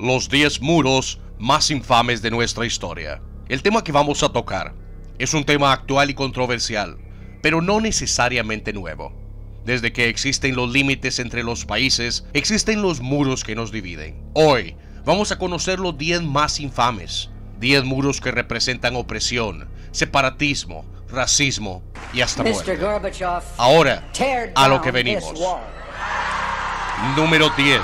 Los 10 muros más infames de nuestra historia. El tema que vamos a tocar es un tema actual y controversial, pero no necesariamente nuevo. Desde que existen los límites entre los países, existen los muros que nos dividen. Hoy vamos a conocer los 10 más infames, 10 muros que representan opresión, separatismo, racismo y hasta muerte. Ahora, a lo que venimos. Número 10.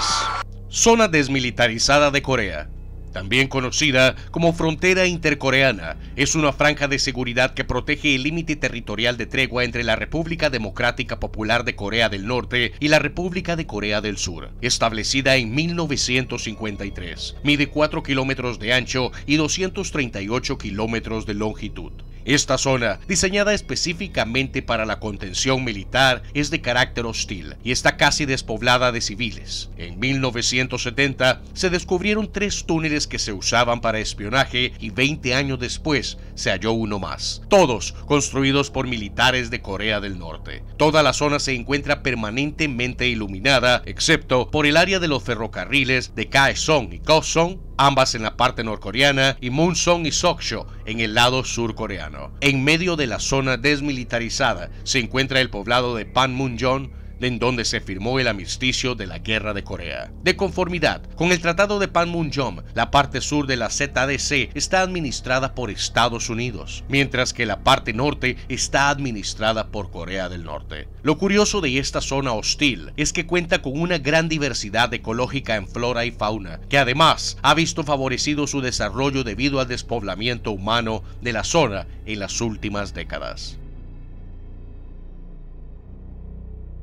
Zona desmilitarizada de Corea. También conocida como frontera intercoreana, es una franja de seguridad que protege el límite territorial de tregua entre la República Democrática Popular de Corea del Norte y la República de Corea del Sur. Establecida en 1953, mide 4 kilómetros de ancho y 238 kilómetros de longitud. Esta zona, diseñada específicamente para la contención militar, es de carácter hostil y está casi despoblada de civiles. En 1970 se descubrieron 3 túneles que se usaban para espionaje y 20 años después se halló uno más, todos construidos por militares de Corea del Norte. Toda la zona se encuentra permanentemente iluminada, excepto por el área de los ferrocarriles de Kaesong y Goseong, ambas en la parte norcoreana, y Munseong y Sokcho en el lado surcoreano. En medio de la zona desmilitarizada se encuentra el poblado de Panmunjom, en donde se firmó el armisticio de la Guerra de Corea. De conformidad con el Tratado de Panmunjom, la parte sur de la ZDC está administrada por Estados Unidos, mientras que la parte norte está administrada por Corea del Norte. Lo curioso de esta zona hostil es que cuenta con una gran diversidad ecológica en flora y fauna, que además ha visto favorecido su desarrollo debido al despoblamiento humano de la zona en las últimas décadas.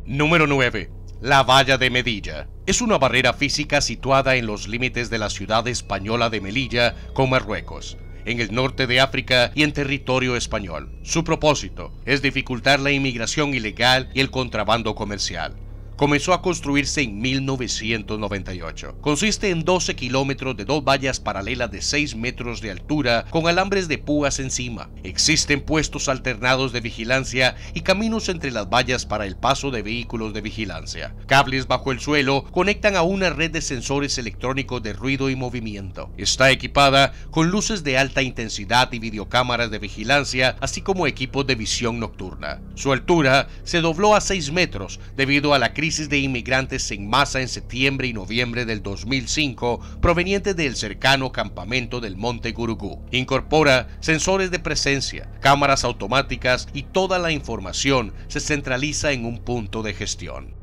Número 9. La Valla de Melilla. Es una barrera física situada en los límites de la ciudad española de Melilla con Marruecos, en el norte de África y en territorio español. Su propósito es dificultar la inmigración ilegal y el contrabando comercial. Comenzó a construirse en 1998. Consiste en 12 kilómetros de 2 vallas paralelas de 6 metros de altura con alambres de púas encima. Existen puestos alternados de vigilancia y caminos entre las vallas para el paso de vehículos de vigilancia. Cables bajo el suelo conectan a una red de sensores electrónicos de ruido y movimiento. Está equipada con luces de alta intensidad y videocámaras de vigilancia, así como equipos de visión nocturna. Su altura se dobló a 6 metros debido a la crisis de inmigrantes en masa en septiembre y noviembre del 2005 provenientes del cercano campamento del Monte Gurugú. Incorpora sensores de presencia, cámaras automáticas y toda la información se centraliza en un punto de gestión.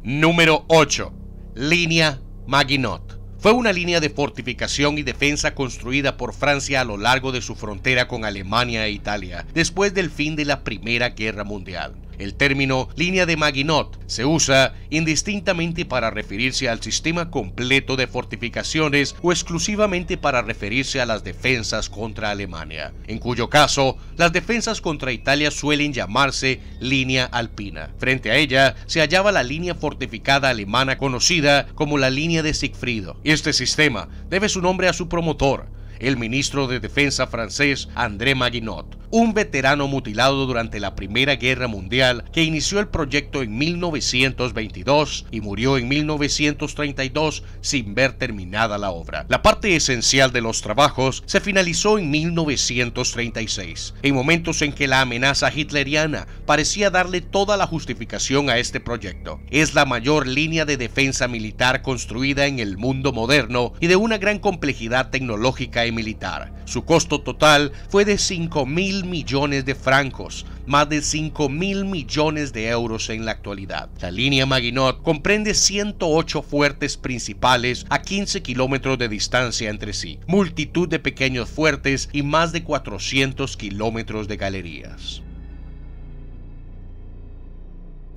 Número 8. Línea Maginot. Fue una línea de fortificación y defensa construida por Francia a lo largo de su frontera con Alemania e Italia después del fin de la Primera Guerra Mundial. El término línea de Maginot se usa indistintamente para referirse al sistema completo de fortificaciones o exclusivamente para referirse a las defensas contra Alemania, en cuyo caso las defensas contra Italia suelen llamarse línea alpina. Frente a ella se hallaba la línea fortificada alemana conocida como la línea de Sigfrido. Este sistema debe su nombre a su promotor, el ministro de Defensa francés André Maginot, un veterano mutilado durante la Primera Guerra Mundial que inició el proyecto en 1922 y murió en 1932 sin ver terminada la obra. La parte esencial de los trabajos se finalizó en 1936, en momentos en que la amenaza hitleriana parecía darle toda la justificación a este proyecto. Es la mayor línea de defensa militar construida en el mundo moderno y de una gran complejidad tecnológica y militar. Su costo total fue de 5.000 millones de francos, más de 5.000 millones de euros en la actualidad. La línea Maginot comprende 108 fuertes principales a 15 kilómetros de distancia entre sí, multitud de pequeños fuertes y más de 400 kilómetros de galerías.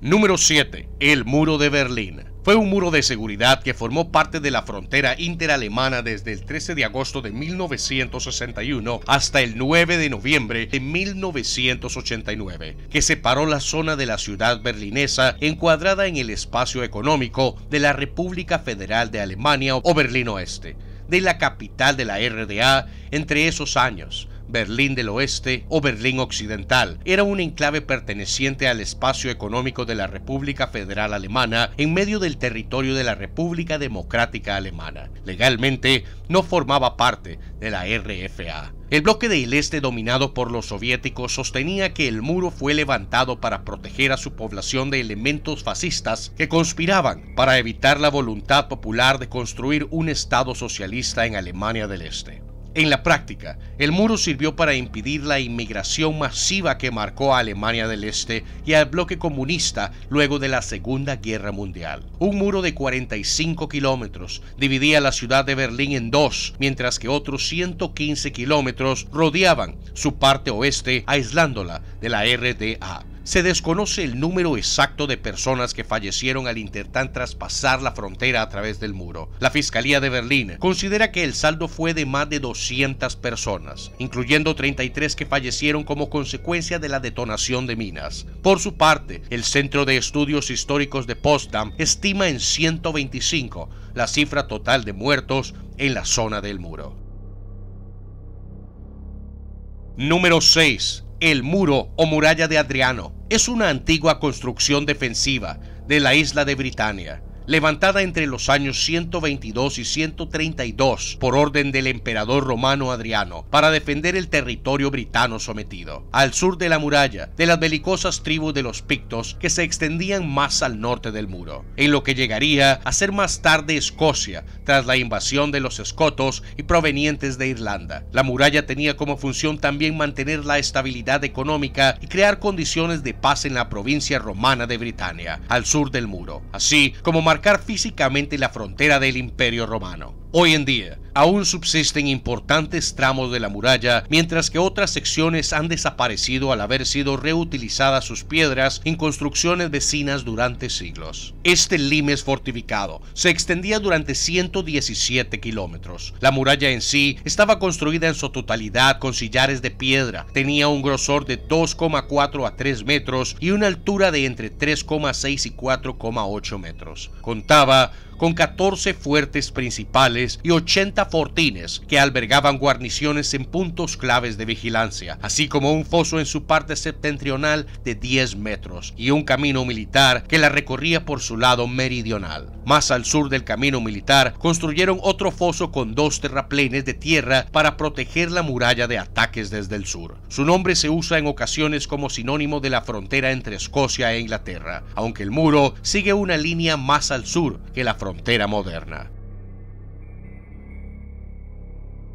Número 7. El Muro de Berlín. Fue un muro de seguridad que formó parte de la frontera interalemana desde el 13 de agosto de 1961 hasta el 9 de noviembre de 1989, que separó la zona de la ciudad berlinesa encuadrada en el espacio económico de la República Federal de Alemania o Berlín Oeste, de la capital de la RDA entre esos años, Berlín del Oeste o Berlín Occidental. Era un enclave perteneciente al espacio económico de la República Federal Alemana en medio del territorio de la República Democrática Alemana. Legalmente no formaba parte de la RFA. El bloque del Este, dominado por los soviéticos, sostenía que el muro fue levantado para proteger a su población de elementos fascistas que conspiraban para evitar la voluntad popular de construir un Estado socialista en Alemania del Este. En la práctica, el muro sirvió para impedir la inmigración masiva que marcó a Alemania del Este y al bloque comunista luego de la Segunda Guerra Mundial. Un muro de 45 kilómetros dividía la ciudad de Berlín en dos, mientras que otros 115 kilómetros rodeaban su parte oeste, aislándola de la RDA. Se desconoce el número exacto de personas que fallecieron al intentar traspasar la frontera a través del muro. La Fiscalía de Berlín considera que el saldo fue de más de 200 personas, incluyendo 33 que fallecieron como consecuencia de la detonación de minas. Por su parte, el Centro de Estudios Históricos de Potsdam estima en 125 la cifra total de muertos en la zona del muro. Número 6. El muro o muralla de Adriano es una antigua construcción defensiva de la isla de Britania, levantada entre los años 122 y 132 por orden del emperador romano Adriano para defender el territorio britano sometido. Al sur de la muralla, de las belicosas tribus de los pictos que se extendían más al norte del muro, en lo que llegaría a ser más tarde Escocia tras la invasión de los escotos y provenientes de Irlanda. La muralla tenía como función también mantener la estabilidad económica y crear condiciones de paz en la provincia romana de Britania, al sur del muro, así como marcar físicamente la frontera del Imperio Romano. Hoy en día, aún subsisten importantes tramos de la muralla, mientras que otras secciones han desaparecido al haber sido reutilizadas sus piedras en construcciones vecinas durante siglos. Este limes fortificado se extendía durante 117 kilómetros. La muralla en sí estaba construida en su totalidad con sillares de piedra, tenía un grosor de 2,4 a 3 metros y una altura de entre 3,6 y 4,8 metros. Contaba con 14 fuertes principales y 80 fortines que albergaban guarniciones en puntos claves de vigilancia, así como un foso en su parte septentrional de 10 metros y un camino militar que la recorría por su lado meridional. Más al sur del camino militar construyeron otro foso con 2 terraplenes de tierra para proteger la muralla de ataques desde el sur. Su nombre se usa en ocasiones como sinónimo de la frontera entre Escocia e Inglaterra, aunque el muro sigue una línea más al sur que la frontera moderna.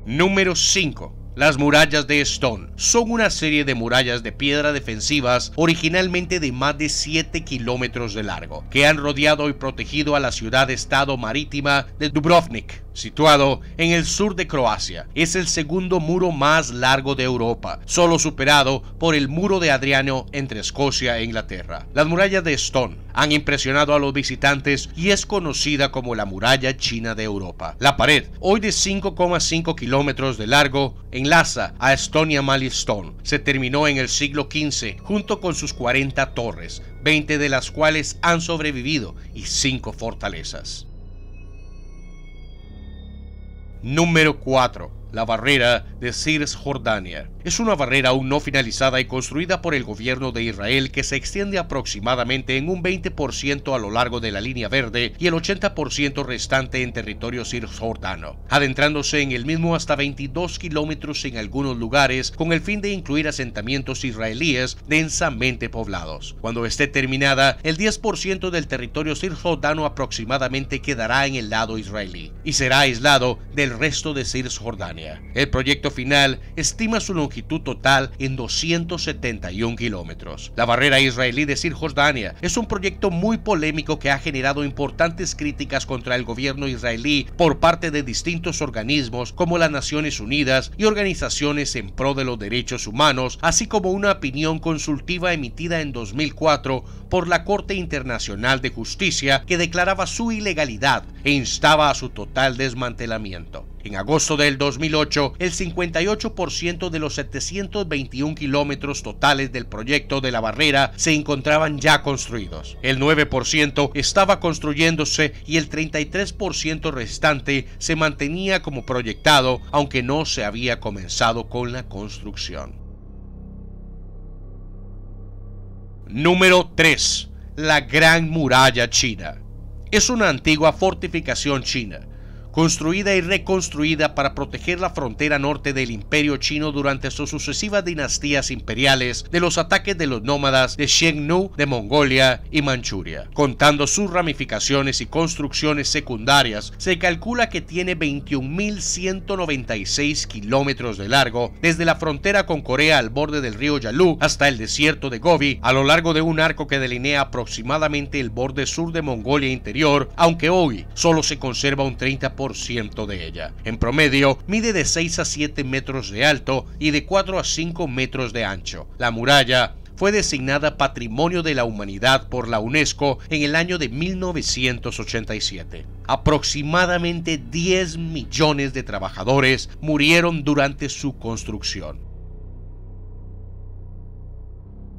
Número 5. Las murallas de Stone son una serie de murallas de piedra defensivas originalmente de más de 7 kilómetros de largo, que han rodeado y protegido a la ciudad-estado marítima de Dubrovnik, situado en el sur de Croacia. Es el segundo muro más largo de Europa, solo superado por el muro de Adriano entre Escocia e Inglaterra. Las murallas de Stone han impresionado a los visitantes y es conocida como la muralla china de Europa. La pared, hoy de 5,5 kilómetros de largo, enlaza a Estonia-Mali Stone. Se terminó en el siglo XV junto con sus 40 torres, 20 de las cuales han sobrevivido y 5 fortalezas. Número 4. La barrera de Cisjordania. Es una barrera aún no finalizada y construida por el gobierno de Israel que se extiende aproximadamente en un 20% a lo largo de la línea verde y el 80% restante en territorio cisjordano, adentrándose en el mismo hasta 22 kilómetros en algunos lugares con el fin de incluir asentamientos israelíes densamente poblados. Cuando esté terminada, el 10% del territorio cisjordano aproximadamente quedará en el lado israelí y será aislado del resto de Cisjordania. El proyecto final estima su longitud total en 271 kilómetros. La barrera israelí de Cisjordania es un proyecto muy polémico que ha generado importantes críticas contra el gobierno israelí por parte de distintos organismos como las Naciones Unidas y organizaciones en pro de los derechos humanos, así como una opinión consultiva emitida en 2004 por la Corte Internacional de Justicia que declaraba su ilegalidad e instaba a su total desmantelamiento. En agosto del 2008, el 58% de los 721 kilómetros totales del proyecto de la barrera se encontraban ya construidos. El 9% estaba construyéndose y el 33% restante se mantenía como proyectado, aunque no se había comenzado con la construcción. Número 3. La Gran Muralla China. Es una antigua fortificación china, construida y reconstruida para proteger la frontera norte del Imperio Chino durante sus sucesivas dinastías imperiales de los ataques de los nómadas de Xiongnu de Mongolia y Manchuria. Contando sus ramificaciones y construcciones secundarias, se calcula que tiene 21.196 kilómetros de largo, desde la frontera con Corea al borde del río Yalu hasta el desierto de Gobi, a lo largo de un arco que delinea aproximadamente el borde sur de Mongolia interior, aunque hoy solo se conserva un 30% de ella. En promedio, mide de 6 a 7 metros de alto y de 4 a 5 metros de ancho. La muralla fue designada Patrimonio de la Humanidad por la UNESCO en el año de 1987. Aproximadamente 10 millones de trabajadores murieron durante su construcción.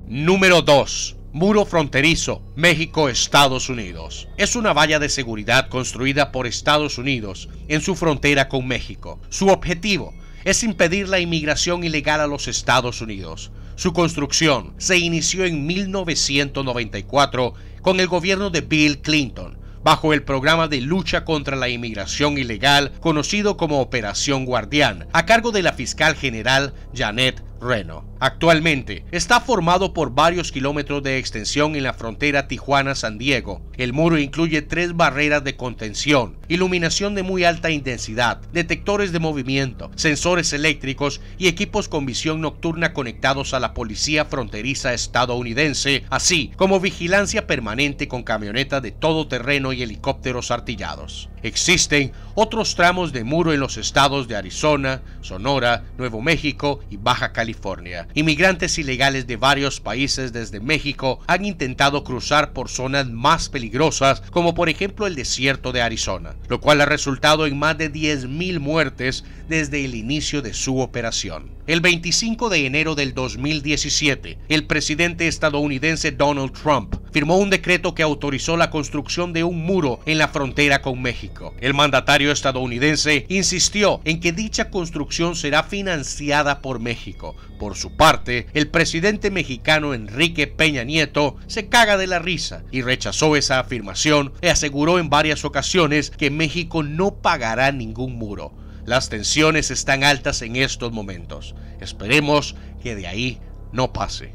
Número 2. Muro fronterizo, México-Estados Unidos. Es una valla de seguridad construida por Estados Unidos en su frontera con México. Su objetivo es impedir la inmigración ilegal a los Estados Unidos. Su construcción se inició en 1994 con el gobierno de Bill Clinton, bajo el programa de lucha contra la inmigración ilegal conocido como Operación Guardián, a cargo de la fiscal general Janet Reno. Actualmente está formado por varios kilómetros de extensión en la frontera Tijuana-San Diego. El muro incluye 3 barreras de contención, iluminación de muy alta intensidad, detectores de movimiento, sensores eléctricos y equipos con visión nocturna conectados a la policía fronteriza estadounidense, así como vigilancia permanente con camionetas de todoterreno y helicópteros artillados. Existen otros tramos de muro en los estados de Arizona, Sonora, Nuevo México y Baja California. Inmigrantes ilegales de varios países desde México han intentado cruzar por zonas más peligrosas, como por ejemplo el desierto de Arizona, lo cual ha resultado en más de 10.000 muertes desde el inicio de su operación. El 25 de enero del 2017, el presidente estadounidense Donald Trump firmó un decreto que autorizó la construcción de un muro en la frontera con México. El mandatario estadounidense insistió en que dicha construcción será financiada por México. Por su parte, el presidente mexicano Enrique Peña Nieto se caga de la risa y rechazó esa afirmación y aseguró en varias ocasiones que México no pagará ningún muro. Las tensiones están altas en estos momentos. Esperemos que de ahí no pase.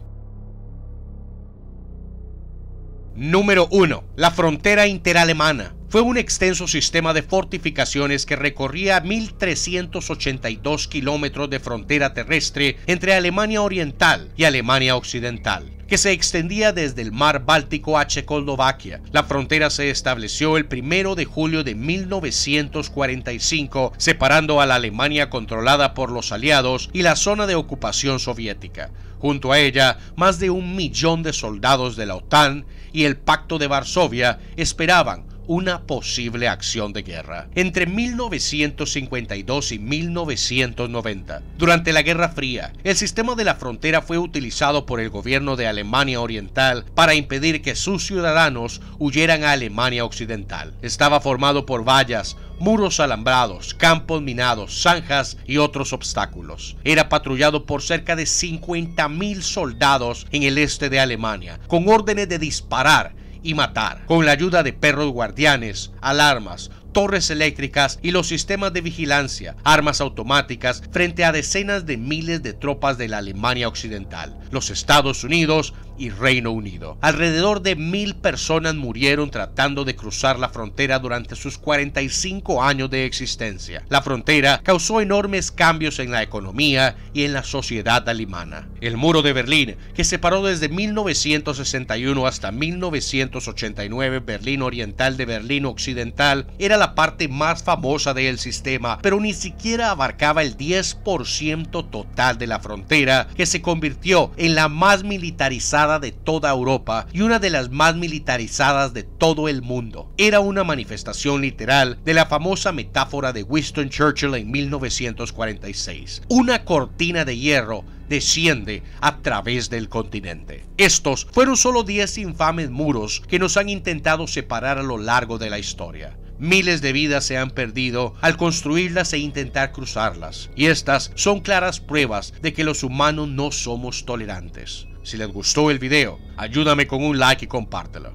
Número 1. La frontera interalemana. Fue un extenso sistema de fortificaciones que recorría 1.382 kilómetros de frontera terrestre entre Alemania Oriental y Alemania Occidental, que se extendía desde el mar Báltico a Checoslovaquia. La frontera se estableció el 1 de julio de 1945, separando a la Alemania controlada por los aliados y la zona de ocupación soviética. Junto a ella, más de 1 millón de soldados de la OTAN y el Pacto de Varsovia esperaban una posible acción de guerra. Entre 1952 y 1990, durante la Guerra Fría, el sistema de la frontera fue utilizado por el gobierno de Alemania Oriental para impedir que sus ciudadanos huyeran a Alemania Occidental. Estaba formado por vallas, muros alambrados, campos minados, zanjas y otros obstáculos. Era patrullado por cerca de 50.000 soldados en el este de Alemania, con órdenes de disparar y matar, con la ayuda de perros guardianes, alarmas, torres eléctricas y los sistemas de vigilancia, armas automáticas frente a decenas de miles de tropas de la Alemania Occidental, los Estados Unidos y Reino Unido. Alrededor de 1.000 personas murieron tratando de cruzar la frontera durante sus 45 años de existencia. La frontera causó enormes cambios en la economía y en la sociedad alemana. El muro de Berlín, que separó desde 1961 hasta 1989 Berlín Oriental de Berlín Occidental, era era la parte más famosa del sistema, pero ni siquiera abarcaba el 10% total de la frontera, que se convirtió en la más militarizada de toda Europa y una de las más militarizadas de todo el mundo. Era una manifestación literal de la famosa metáfora de Winston Churchill en 1946. Una cortina de hierro desciende a través del continente. Estos fueron solo 10 infames muros que nos han intentado separar a lo largo de la historia. Miles de vidas se han perdido al construirlas e intentar cruzarlas, y estas son claras pruebas de que los humanos no somos tolerantes. Si les gustó el video, ayúdame con un like y compártelo.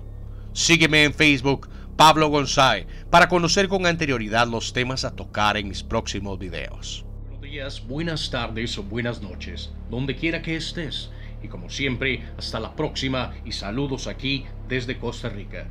Sígueme en Facebook, Pablo González, para conocer con anterioridad los temas a tocar en mis próximos videos. Buenos días, buenas tardes o buenas noches, donde quiera que estés. Y como siempre, hasta la próxima y saludos aquí desde Costa Rica.